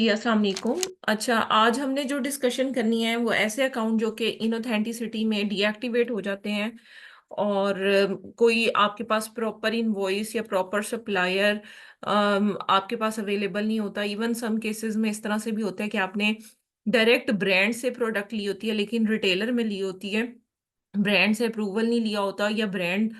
अस्सलाम वालेकुम। अच्छा, आज हमने जो डिस्कशन करनी है वो ऐसे अकाउंट जो कि इनऑथेंटिसिटी में डीएक्टिवेट हो जाते हैं और कोई आपके पास प्रॉपर इनवॉइस या प्रॉपर सप्लायर आपके पास अवेलेबल नहीं होता। इवन सम केसेस में इस तरह से भी होता है कि आपने डायरेक्ट ब्रांड से प्रोडक्ट ली होती है लेकिन रिटेलर में ली होती है, ब्रांड से अप्रूवल नहीं लिया होता या ब्रांड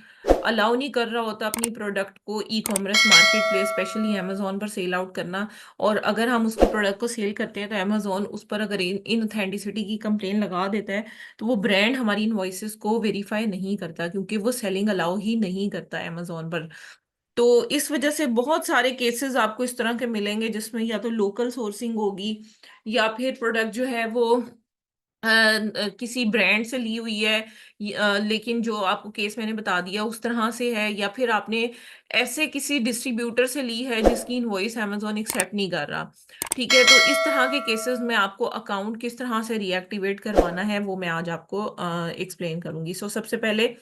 अलाउ नहीं कर रहा होता अपनी प्रोडक्ट को e commerce market place specially Amazon पर सेल आउट करना। और अगर हम उसके प्रोडक्ट को सेल करते हैं तो अमेजोन उस पर अगर इनऑथेंटिसिटी की कंप्लेन लगा देता है तो वो ब्रांड हमारी इनवॉइसेस को वेरीफाई नहीं करता क्योंकि वो सेलिंग अलाउ ही नहीं करता अमेजोन पर। तो इस वजह से बहुत सारे केसेस आपको इस तरह के मिलेंगे जिसमें या तो लोकल सोर्सिंग होगी या फिर प्रोडक्ट जो है वो किसी ब्रांड से ली हुई है, लेकिन जो आपको केस मैंने बता दिया उस तरह से है, या फिर आपने ऐसे किसी डिस्ट्रीब्यूटर से ली है जिसकी इनवॉइस अमेजोन एक्सेप्ट नहीं कर रहा। ठीक है, तो इस तरह के केसेस में आपको अकाउंट किस तरह से रीएक्टिवेट करवाना है वो मैं आज आपको एक्सप्लेन करूंगी। सो सबसे पहले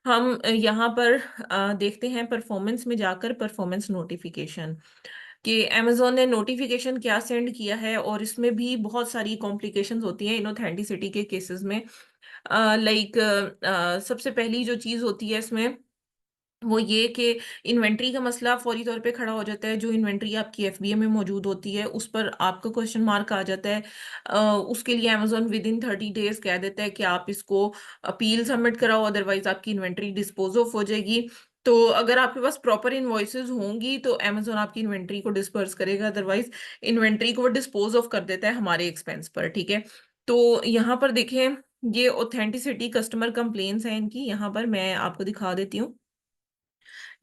हम यहाँ पर देखते हैं परफॉर्मेंस में जाकर परफॉर्मेंस नोटिफिकेशन कि अमेज़न ने नोटिफिकेशन क्या सेंड किया है, और इसमें भी बहुत सारी कॉम्प्लिकेशंस होती हैं इनऑथेंटिसिटी के केसेस में। लाइक सबसे पहली जो चीज़ होती है इसमें वो ये कि इन्वेंट्री का मसला फौरी तौर पे खड़ा हो जाता है। जो इन्वेंट्री आपकी एफबीए में मौजूद होती है उस पर आपका क्वेश्चन मार्क आ जाता है। उसके लिए अमेज़न विद इन 30 डेज कह देता है कि आप इसको अपील सबमिट कराओ, अदरवाइज आपकी इन्वेंट्री डिस्पोज ऑफ हो जाएगी। तो अगर आपके पास प्रॉपर इनवॉइसेज होंगी तो अमेज़न आपकी इन्वेंट्री को डिस्पर्स करेगा, अदरवाइज इन्वेंट्री को वो डिस्पोज ऑफ कर देता है हमारे एक्सपेंस पर। ठीक है, तो यहाँ पर देखें, ये ऑथेंटिसिटी कस्टमर कंप्लेन्स हैं इनकी। यहाँ पर मैं आपको दिखा देती हूँ।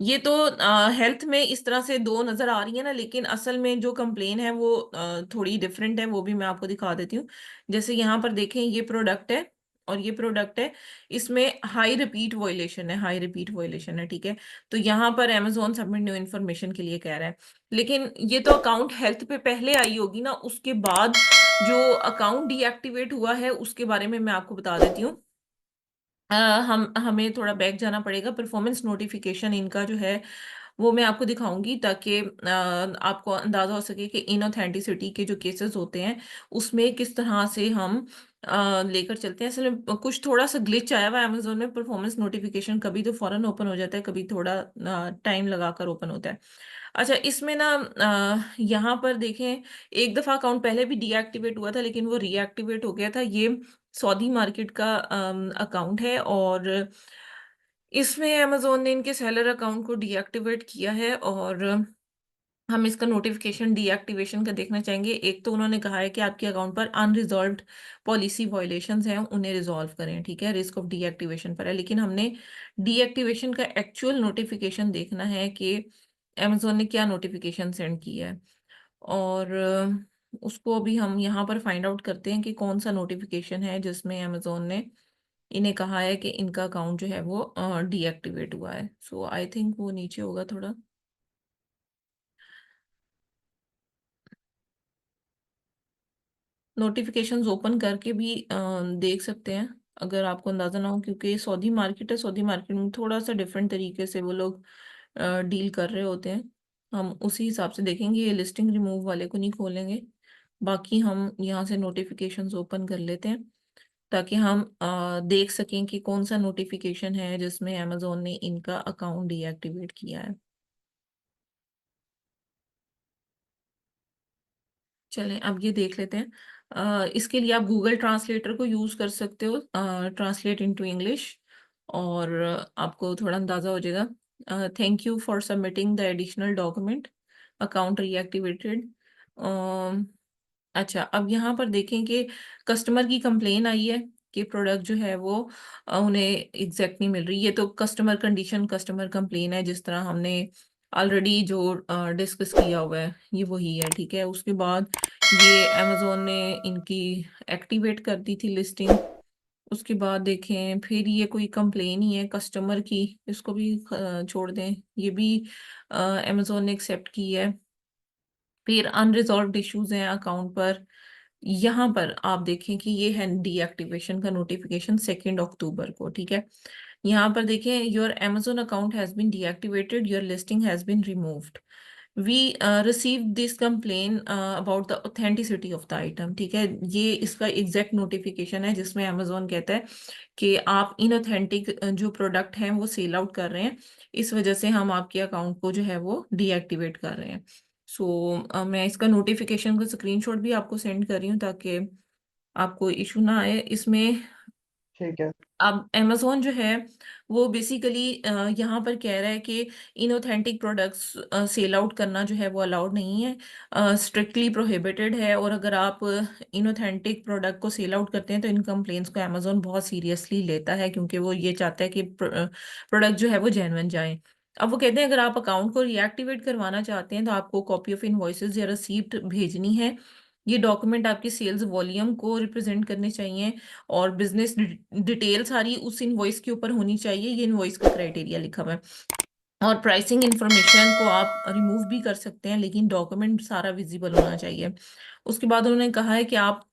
ये तो हेल्थ में इस तरह से दो नजर आ रही है ना, लेकिन असल में जो कंप्लेन है वो थोड़ी डिफरेंट है, वो भी मैं आपको दिखा देती हूँ। जैसे यहाँ पर देखें, ये प्रोडक्ट है और ये प्रोडक्ट है, इसमें हाई रिपीट वॉयलेशन है, हाई रिपीट वॉयलेशन है। ठीक है, तो यहाँ पर अमेजोन सबमिट न्यू इन्फॉर्मेशन के लिए कह रहा है, लेकिन ये तो अकाउंट हेल्थ पे पहले आई होगी ना, उसके बाद जो अकाउंट डीएक्टिवेट हुआ है उसके बारे में मैं आपको बता देती हूँ। हम हमें थोड़ा बैक जाना पड़ेगा। परफॉर्मेंस नोटिफिकेशन इनका जो है वो मैं आपको दिखाऊंगी ताकि आपको अंदाजा हो सके कि इनऑथेंटिसिटी के जो केसेस होते हैं उसमें किस तरह से हम लेकर चलते हैं। असल में कुछ थोड़ा सा ग्लिच आया हुआ है अमेजोन में, परफॉर्मेंस नोटिफिकेशन कभी तो फौरन ओपन हो जाता है, कभी थोड़ा टाइम लगाकर ओपन होता है। अच्छा, इसमें ना यहाँ पर देखें, एक दफा अकाउंट पहले भी डीएक्टिवेट हुआ था लेकिन वो रीएक्टिवेट हो गया था। ये सऊदी मार्केट का अकाउंट है और इसमें अमेज़न ने इनके सेलर अकाउंट को डीएक्टिवेट किया है, और हम इसका नोटिफिकेशन डीएक्टिवेशन का देखना चाहेंगे। एक तो उन्होंने कहा है कि आपके अकाउंट पर अनरिजॉल्व्ड पॉलिसी वायलेशंस हैं, उन्हें रिजॉल्व करें। ठीक है, रिस्क ऑफ डीएक्टिवेशन पर है, लेकिन हमने डीएक्टिवेशन का एक्चुअल नोटिफिकेशन देखना है कि अमेज़न ने क्या नोटिफिकेशन सेंड किया है। और उसको अभी हम यहाँ पर फाइंड आउट करते हैं कि कौन सा नोटिफिकेशन है जिसमें अमेज़न ने इन्हें कहा है कि इनका अकाउंट जो है वो डीएक्टिवेट हुआ है। सो आई थिंक वो नीचे होगा थोड़ा। नोटिफिकेशंस ओपन करके भी देख सकते हैं अगर आपको अंदाजा ना हो, क्योंकि सऊदी मार्केट है, सऊदी मार्केट में थोड़ा सा डिफरेंट तरीके से वो लोग डील कर रहे होते हैं। हम उसी हिसाब से देखेंगे, ये लिस्टिंग रिमूव वाले को नहीं खोलेंगे। बाकी हम यहाँ से नोटिफिकेशंस ओपन कर लेते हैं ताकि हम देख सकें कि कौन सा नोटिफिकेशन है जिसमें अमेजोन ने इनका अकाउंट डीएक्टिवेट किया है। चलें, अब ये देख लेते हैं। इसके लिए आप गूगल ट्रांसलेटर को यूज़ कर सकते हो, ट्रांसलेट इनटू इंग्लिश, और आपको थोड़ा अंदाज़ा हो जाएगा। Thank you for submitting the additional document, account reactivated. अच्छा, अब यहाँ पर देखें कि कस्टमर की कंप्लेन आई है कि प्रोडक्ट जो है वो उन्हें एग्जैक्ट नहीं मिल रही। ये तो कस्टमर कंडीशन, कस्टमर कंप्लेन है, जिस तरह हमने ऑलरेडी जो डिस्कस किया हुआ है ये वही है। ठीक है, उसके बाद ये अमेजोन ने इनकी एक्टिवेट कर दी थी लिस्टिंग। उसके बाद देखें, फिर ये कोई कंप्लेन ही है कस्टमर की, इसको भी छोड़ दें, ये भी अमेजोन ने एक्सेप्ट की है। फिर अनरिजॉल्व्ड इश्यूज हैं अकाउंट पर। यहाँ पर आप देखें कि ये है डीएक्टिवेशन का नोटिफिकेशन 2 अक्टूबर को। ठीक है, यहाँ पर देखें, your Amazon account has been deactivated, your listing has been removed. We receive this complain about the authenticity of the item. ठीक है, ये इसका एग्जैक्ट नोटिफिकेशन है जिसमें अमेजोन कहता है कि आप इनऑथेंटिक जो प्रोडक्ट हैं वो सेल आउट कर रहे हैं, इस वजह से हम आपके अकाउंट को जो है वो डीएक्टिवेट कर रहे हैं। सो मैं इसका नोटिफिकेशन का स्क्रीनशॉट भी आपको सेंड कर रही हूँ ताकि आपको इशू ना आए इसमें। ठीक है। अब amazon जो है वो बेसिकली यहाँ पर कह रहा है कि इनऑथेंटिक प्रोडक्ट्स सेल आउट करना जो है वो अलाउड नहीं है, स्ट्रिक्टली प्रोहिबिटेड है। और अगर आप इनऑथेंटिक प्रोडक्ट को सेल आउट करते हैं तो इन कंप्लेंट्स को amazon बहुत सीरियसली लेता है, क्योंकि वो ये चाहता है कि प्रोडक्ट जो है वो जेन्युइन जाए। अब वो कहते हैं अगर आप अकाउंट को रिएक्टिवेट करवाना चाहते हैं तो आपको कॉपी ऑफ इनवॉइसेस या रिसीप्ट भेजनी है। ये डॉक्यूमेंट आपकी सेल्स वॉल्यूम को रिप्रेजेंट करने चाहिए, और बिजनेस डिटेल सारी उस इनवॉइस के ऊपर होनी चाहिए, ये इनवॉइस का क्राइटेरिया लिखा हुआ है। और प्राइसिंग इंफॉर्मेशन को आप रिमूव भी कर सकते हैं, लेकिन डॉक्यूमेंट सारा विजिबल होना चाहिए। उसके बाद उन्होंने कहा है कि आप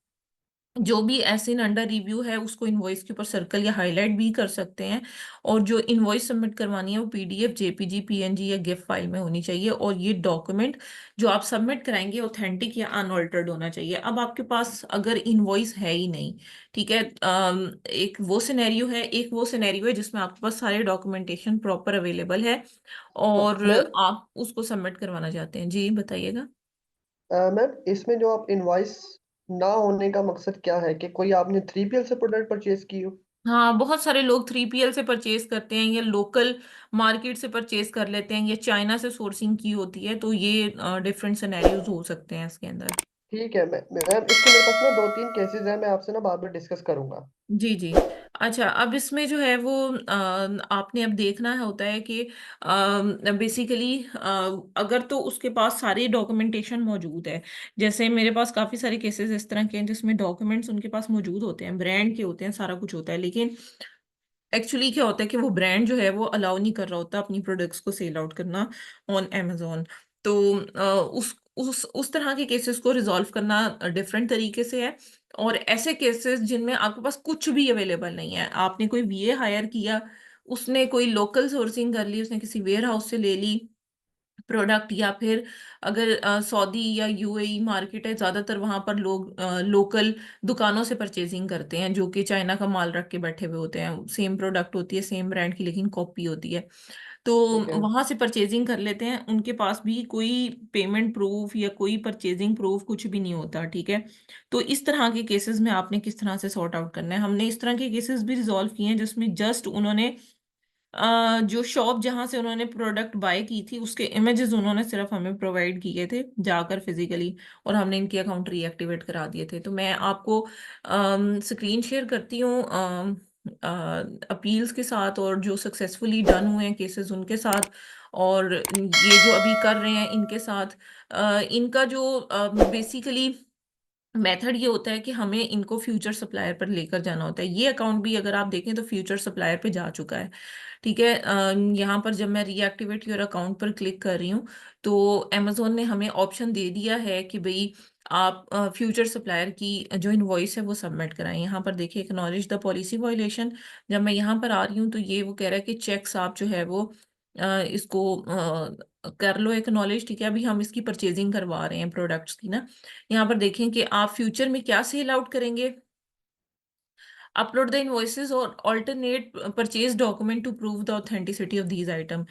जो भी एसिन अंडर रिव्यू है उसको इनवॉइस के ऊपर सर्कल या हाईलाइट भी कर सकते हैं। और जो इनवॉइस सबमिट करवानी है वो पीडीएफ, जेपीजी, पीएनजी या गिफ फाइल में होनी चाहिए। और ये डॉक्यूमेंट जो आप सबमिट कराएंगे ऑथेंटिक या अनऑल्टर्ड होना चाहिए। अब आपके पास अगर इनवॉइस है ही नहीं, ठीक है, एक वो सिनेरियो है, एक वो सिनेरियो है जिसमें आपके पास सारे डॉक्यूमेंटेशन प्रॉपर अवेलेबल है और मैम, आप उसको सबमिट करवाना चाहते हैं। जी बताइएगा। मैम इसमें जो आप इनवॉइस ना होने का मकसद क्या है, कि कोई आपने 3PL से प्रोडक्ट परचेज की हो? हाँ, बहुत सारे लोग 3PL से परचेज करते हैं या लोकल मार्केट से परचेज कर लेते हैं या चाइना से सोर्सिंग की होती है, तो ये डिफरेंट सिनेरियोज हो सकते हैं इसके अंदर। ठीक है मैम, इसके मेरे पास ना दो तीन केसेस हैं, मैं आपसे ना बाद में डिस्कस करूंगा। जी जी। अच्छा, अब इसमें जो है वो आपने अब देखना है होता है कि बेसिकली अगर तो उसके पास सारे डॉक्यूमेंटेशन मौजूद है। जैसे मेरे पास काफ़ी सारे केसेस इस तरह के हैं जिसमें डॉक्यूमेंट्स उनके पास मौजूद होते हैं, ब्रांड के होते हैं, सारा कुछ होता है, लेकिन एक्चुअली क्या होता है कि वो ब्रांड जो है वो अलाउ नहीं कर रहा होता अपनी प्रोडक्ट्स को सेल आउट करना ऑन अमेजोन। तो उस तरह के केसेस को रिजॉल्व करना डिफरेंट तरीके से है। और ऐसे केसेस जिनमें आपके पास कुछ भी अवेलेबल नहीं है, आपने कोई वीए हायर किया, उसने कोई लोकल सोर्सिंग कर ली, उसने किसी वेयर हाउस से ले ली प्रोडक्ट, या फिर अगर सऊदी या यूएई मार्केट है, ज्यादातर वहां पर लोग लोकल दुकानों से परचेजिंग करते हैं जो कि चाइना का माल रख के बैठे हुए होते हैं, सेम प्रोडक्ट होती है सेम ब्रांड की लेकिन कॉपी होती है। तो ठीक है। वहां से परचेजिंग कर लेते हैं, उनके पास भी कोई पेमेंट प्रूफ या कोई परचेजिंग प्रूफ कुछ भी नहीं होता। ठीक है, तो इस तरह के केसेस में आपने किस तरह से सॉर्ट आउट करना है, हमने इस तरह के केसेस भी रिजॉल्व किए हैं जिसमें जस्ट उन्होंने जो शॉप जहां से उन्होंने प्रोडक्ट बाय की थी उसके इमेजेस उन्होंने सिर्फ हमें प्रोवाइड किए थे जाकर फिजिकली, और हमने इनके अकाउंट रीएक्टिवेट करा दिए थे। तो मैं आपको स्क्रीन शेयर करती हूँ अपील्स के साथ, और जो सक्सेसफुली डन हुए हैं केसेस उनके साथ, और ये जो अभी कर रहे हैं इनके साथ। इनका जो बेसिकली मेथड ये होता है कि हमें इनको फ्यूचर सप्लायर पर लेकर जाना होता है। ये अकाउंट भी अगर आप देखें तो फ्यूचर सप्लायर पे जा चुका है। ठीक है, यहाँ पर जब मैं रीएक्टिवेट योर अकाउंट पर क्लिक कर रही हूँ तो अमेजोन ने हमें ऑप्शन दे दिया है कि भाई आप फ्यूचर सप्लायर की जो इनवॉइस है वो सबमिट कराएं। यहाँ पर देखिए एक्नॉलेज द पॉलिसी वायलेशन। जब मैं यहाँ पर आ रही हूँ तो ये वो कह रहा है कि चेक्स आप जो है वो इसको कर लो एक्नॉलेज। ठीक है, अभी हम इसकी परचेजिंग करवा रहे हैं प्रोडक्ट्स की ना। यहाँ पर देखें कि आप फ्यूचर में क्या सेल आउट करेंगे। अपलोड द इनवॉइसेस और alternate purchase document to prove the authenticity of these item.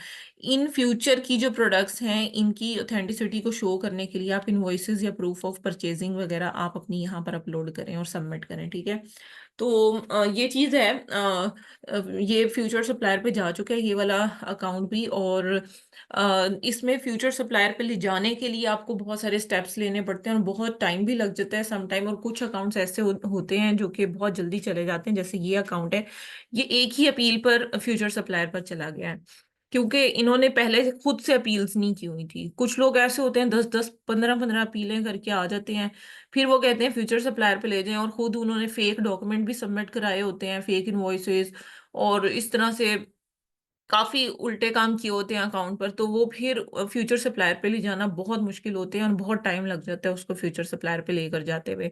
In future की जो प्रोडक्ट्स हैं इनकी ऑथेंटिसिटी को शो करने के लिए आप इनवॉइसेस या प्रूफ ऑफ परचेजिंग वगैरह आप अपनी यहाँ पर अपलोड करें और सबमिट करें। ठीक है, तो ये चीज़ है, ये फ्यूचर सप्लायर पे जा चुका है ये वाला अकाउंट भी। और इसमें फ्यूचर सप्लायर पे ले जाने के लिए आपको बहुत सारे स्टेप्स लेने पड़ते हैं और बहुत टाइम भी लग जाता है सम टाइम। और कुछ अकाउंट्स ऐसे होते हैं जो कि बहुत जल्दी चले जाते हैं, जैसे ये अकाउंट है, ये एक ही अपील पर फ्यूचर सप्लायर पर चला गया है, क्योंकि इन्होंने पहले खुद से अपील्स नहीं की हुई थी। कुछ लोग ऐसे होते हैं 10-10 15-15 अपीलें करके आ जाते हैं, फिर वो कहते हैं फ्यूचर सप्लायर पे ले जाएं, और खुद उन्होंने फेक डॉक्यूमेंट भी सबमिट कराए होते हैं, फेक इनवॉइसेस, और इस तरह से काफी उल्टे काम किए होते हैं अकाउंट पर। तो वो फिर फ्यूचर सप्लायर पे ले जाना बहुत मुश्किल होते हैं और बहुत टाइम लग जाता है उसको फ्यूचर सप्लायर पे लेकर जाते हुए।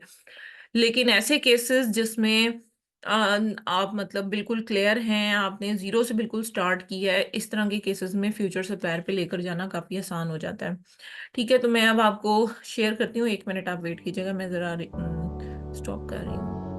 लेकिन ऐसे केसेस जिसमें आप मतलब बिल्कुल क्लियर हैं, आपने जीरो से बिल्कुल स्टार्ट किया है, इस तरह के केसेस में फ्यूचर सप्लायर पे लेकर जाना काफ़ी आसान हो जाता है। ठीक है, तो मैं अब आपको शेयर करती हूँ, 1 मिनट आप वेट कीजिएगा, मैं ज़रा स्टॉप कर रही हूँ।